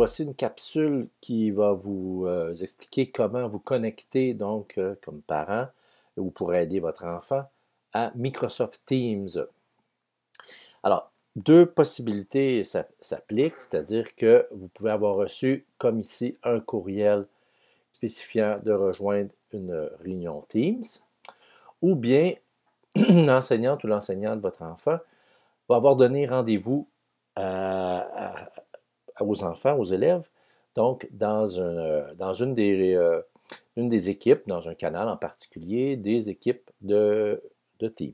voici une capsule qui va vous expliquer comment vous connecter, donc, comme parent, ou pour aider votre enfant, à Microsoft Teams. Alors, deux possibilités s'appliquent, c'est-à-dire que vous pouvez avoir reçu, comme ici, un courriel spécifiant de rejoindre une réunion Teams, ou bien l'enseignante ou l'enseignant de votre enfant va avoir donné rendez-vous aux enfants, aux élèves, donc dans une des équipes, dans un canal en particulier, des équipes de Teams.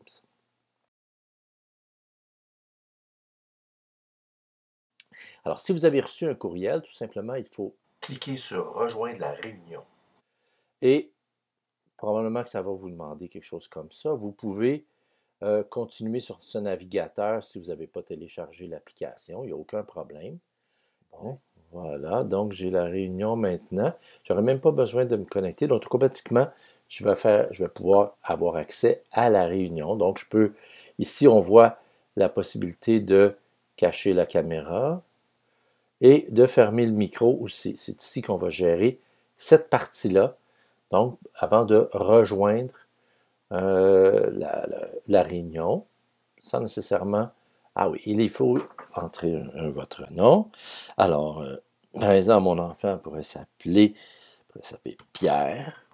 Alors, si vous avez reçu un courriel, tout simplement, il faut cliquer sur « Rejoindre la réunion ». Et probablement que ça va vous demander quelque chose comme ça. Vous pouvez continuer sur ce navigateur si vous n'avez pas téléchargé l'application. Il n'y a aucun problème. Bon, voilà. Donc, j'ai la réunion maintenant. Je n'aurai même pas besoin de me connecter. Donc, automatiquement, je vais pouvoir avoir accès à la réunion. Donc, ici, on voit la possibilité de cacher la caméra et de fermer le micro aussi. C'est ici qu'on va gérer cette partie-là. Donc, avant de rejoindre la réunion, sans nécessairement... Ah oui, il faut entrer votre nom. Alors, par exemple, mon enfant pourrait s'appeler Pierre.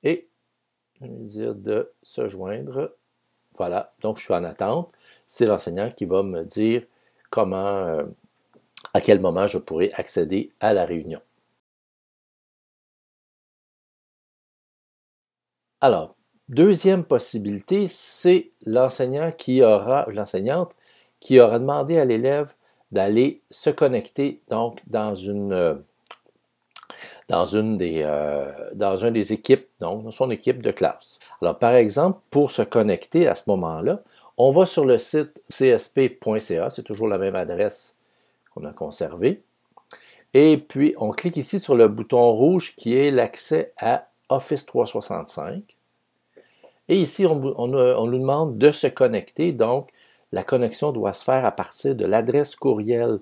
Et je vais lui dire de se joindre. Voilà, donc je suis en attente. C'est l'enseignant qui va me dire comment, à quel moment je pourrai accéder à la réunion. Alors, deuxième possibilité, c'est l'enseignant l'enseignante qui aura demandé à l'élève d'aller se connecter donc dans une des équipes, donc dans son équipe de classe. Alors, par exemple, pour se connecter à ce moment-là, on va sur le site csp.ca, c'est toujours la même adresse qu'on a conservée, et puis on clique ici sur le bouton rouge qui est l'accès à Office 365. Et ici, on nous demande de se connecter, donc la connexion doit se faire à partir de l'adresse courriel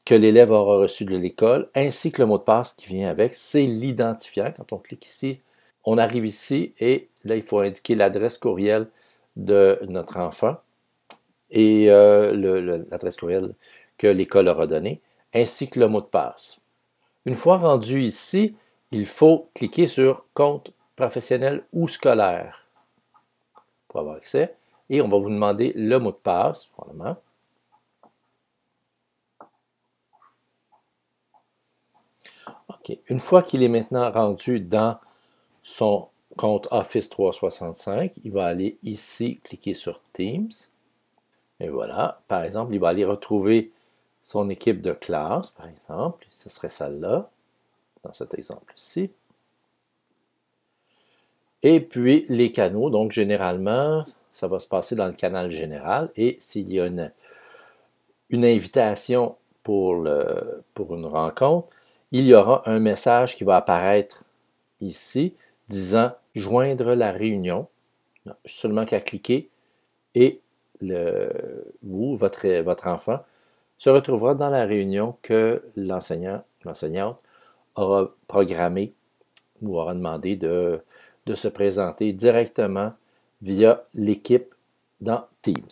que l'élève aura reçu de l'école, ainsi que le mot de passe qui vient avec, c'est l'identifiant. Quand on clique ici, on arrive ici et là, il faut indiquer l'adresse courriel de notre enfant et l'adresse courriel que l'école aura donnée, ainsi que le mot de passe. Une fois rendu ici, il faut cliquer sur « Compte professionnel ou scolaire » pour avoir accès. Et on va vous demander le mot de passe, probablement. OK. Une fois qu'il est maintenant rendu dans son compte Office 365, il va aller ici, cliquer sur Teams. Et voilà, par exemple, il va aller retrouver son équipe de classe, par exemple. Ce serait celle-là, dans cet exemple-ci. Et puis, les canaux, donc généralement, ça va se passer dans le canal général. Et s'il y a une invitation pour une rencontre, il y aura un message qui va apparaître ici disant « Joindre la réunion ». Seulement qu'à cliquer et votre enfant, se retrouvera dans la réunion que l'enseignante aura programmée ou aura demandé de se présenter directement via l'équipe dans Teams.